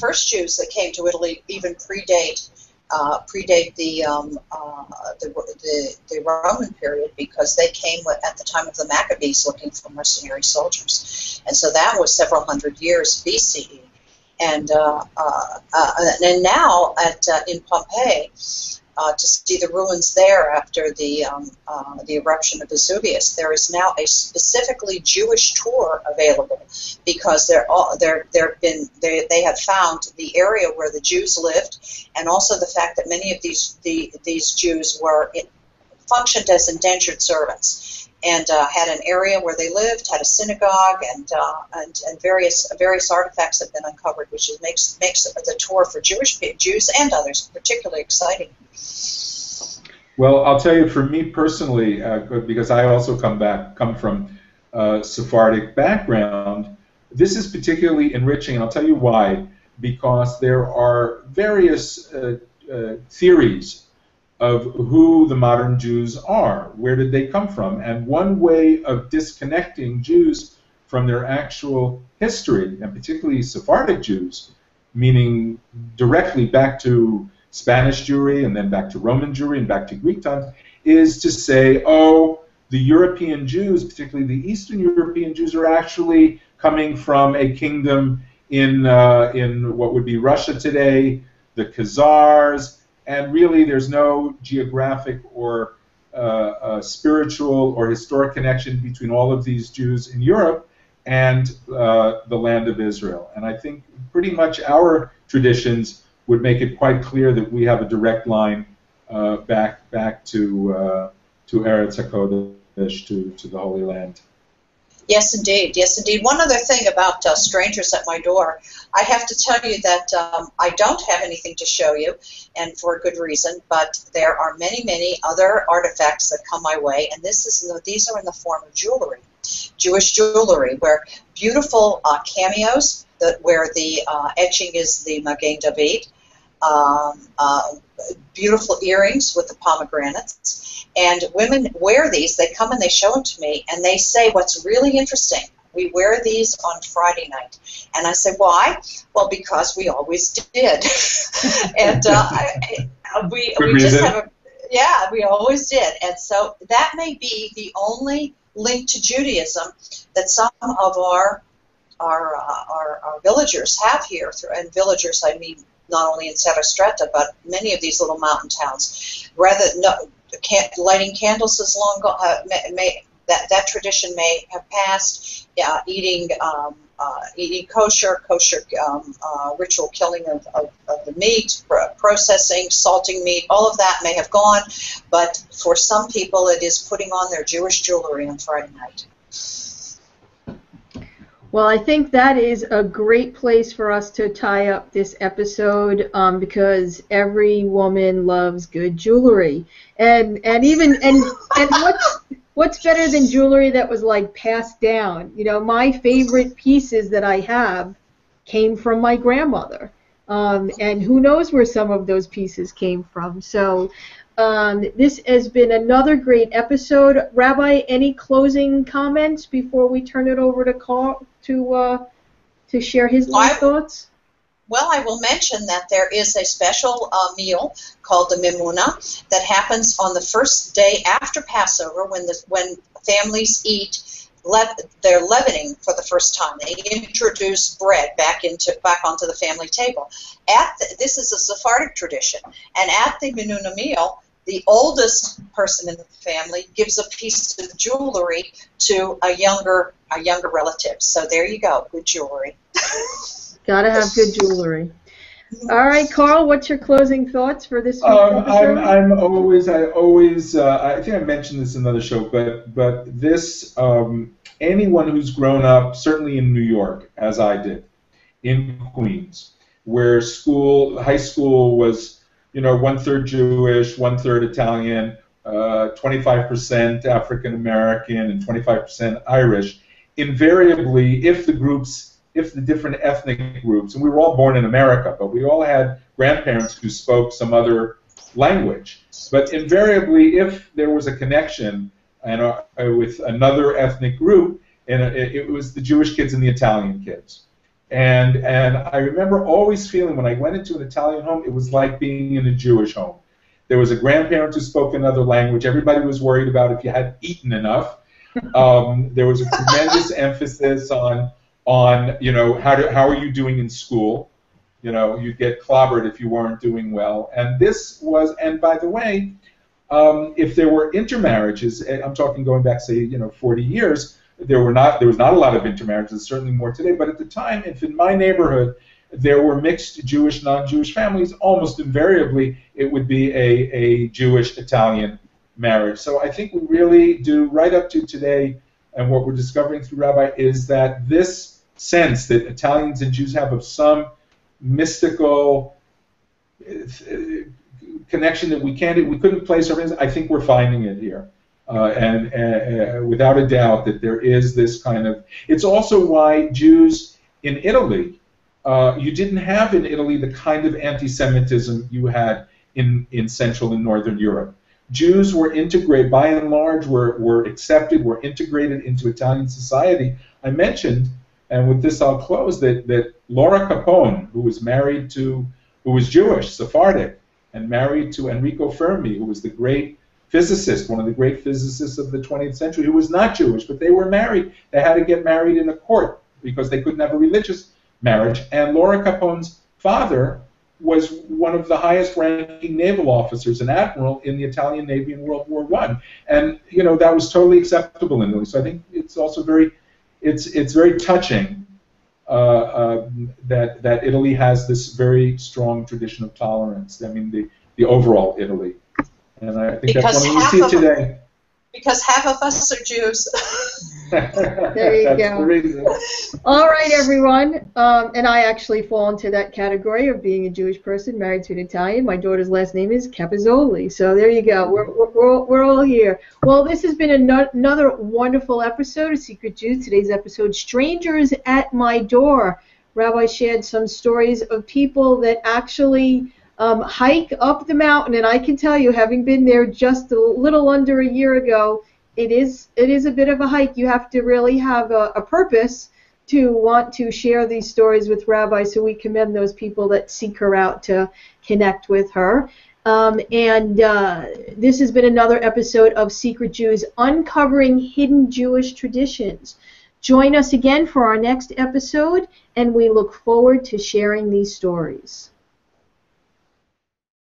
first Jews that came to Italy even predate the Roman period, because they came at the time of the Maccabees looking for mercenary soldiers, and so that was several hundred years BCE. And now in Pompeii, to see the ruins there after the eruption of Vesuvius, there is now a specifically Jewish tour available, because they have found the area where the Jews lived, and also the fact that many of these Jews functioned as indentured servants, and had an area where they lived, had a synagogue, and various artifacts have been uncovered, which makes the tour for Jews and others particularly exciting. Well, I'll tell you, for me personally, because I also come from a Sephardic background, this is particularly enriching, and I'll tell you why. Because there are various theories of who the modern Jews are. Where did they come from? And one way of disconnecting Jews from their actual history, and particularly Sephardic Jews, meaning directly back to Spanish Jewry and then back to Roman Jewry and back to Greek times, is to say, oh, the European Jews, particularly the Eastern European Jews, are actually coming from a kingdom in what would be Russia today, the Khazars, and really there's no geographic or spiritual or historic connection between all of these Jews in Europe and the land of Israel. And I think pretty much our traditions would make it quite clear that we have a direct line back to Eretz HaKodesh, to the Holy Land. Yes, indeed. Yes, indeed. One other thing about strangers at my door, I have to tell you that I don't have anything to show you, and for a good reason, but there are many, many other artifacts that come my way, and these are in the form of jewelry, Jewish jewelry, where beautiful cameos, where the etching is the Magen David, beautiful earrings with the pomegranates. And women wear these, they come and they show them to me, and they say, what's really interesting, we wear these on Friday night. And I say, why? Well, because we always did. And we just have we always did. And so that may be the only link to Judaism that some of our villagers have here. And villagers, I mean, not only in Serrastretta, but many of these little mountain towns. Lighting candles is long gone. That tradition may have passed. Eating kosher ritual killing of the meat, processing, salting meat, all of that may have gone. But for some people, it is putting on their Jewish jewelry on Friday night. Well, I think that is a great place for us to tie up this episode, because every woman loves good jewelry, and what's better than jewelry that was like passed down? You know, my favorite pieces that I have came from my grandmother, and who knows where some of those pieces came from. So this has been another great episode. Rabbi, any closing comments before we turn it over to Carl to share his thoughts? Well, I will mention that there is a special meal called the Mimuna that happens on the first day after Passover, when families eat. They're leavening for the first time. They introduce bread back onto the family table. This is a Sephardic tradition, and at the Menuna meal, the oldest person in the family gives a piece of jewelry to a younger relative. So there you go, good jewelry. Gotta have good jewelry. All right, Carl, what's your closing thoughts for this week's episode? I think I mentioned this in another show, but this, anyone who's grown up, certainly in New York, as I did, in Queens, where high school was, 1/3 Jewish, 1/3 Italian, 25% African American, and 25% Irish. Invariably, if the different ethnic groups, and we were all born in America, but we all had grandparents who spoke some other language. But invariably, if there was a connection with another ethnic group, and it was the Jewish kids and the Italian kids. And I remember always feeling when I went into an Italian home, it was like being in a Jewish home. There was a grandparent who spoke another language. Everybody was worried about if you had eaten enough. There was a tremendous emphasis on you know, how are you doing in school? You know, you'd get clobbered if you weren't doing well. And this was, and by the way, if there were intermarriages, I'm talking going back, say, you know, 40 years, there was not a lot of intermarriages, certainly more today. But at the time, if in my neighborhood there were mixed Jewish, non-Jewish families, almost invariably it would be a Jewish-Italian marriage. So I think we really do, right up to today, and what we're discovering through Rabbi is that this sense that Italians and Jews have of some mystical connection that we couldn't place our hands. I think we're finding it here, and without a doubt that there is this kind of. It's also why Jews in Italy, you didn't have in Italy the kind of anti-Semitism you had in Central and Northern Europe. Jews were integrated, by and large, were accepted, were integrated into Italian society. I mentioned, and with this I'll close, that Laura Capone, who was Jewish, Sephardic, and married to Enrico Fermi, who was the great physicist, one of the great physicists of the 20th century, who was not Jewish, but they were married. They had to get married in a court because they couldn't have a religious marriage. And Laura Capone's father was one of the highest-ranking naval officers, an admiral in the Italian Navy in World War I. And you know that was totally acceptable in Italy. So I think it's also very touching that Italy has this very strong tradition of tolerance. I mean, the overall Italy, and I think that's one we see it today. Because half of us are Jews. There you go. All right, everyone. And I actually fall into that category of being a Jewish person married to an Italian. My daughter's last name is Capizzoli. So there you go. We're all here. Well, this has been another wonderful episode of Secret Jews. Today's episode, Strangers at My Door. Rabbi shared some stories of people that actually hike up the mountain, and I can tell you, having been there just a little under a year ago, it is a bit of a hike. You have to really have a purpose to want to share these stories with Rabbi, so we commend those people that seek her out to connect with her. This has been another episode of Secret Jews, uncovering hidden Jewish traditions. Join us again for our next episode, and we look forward to sharing these stories.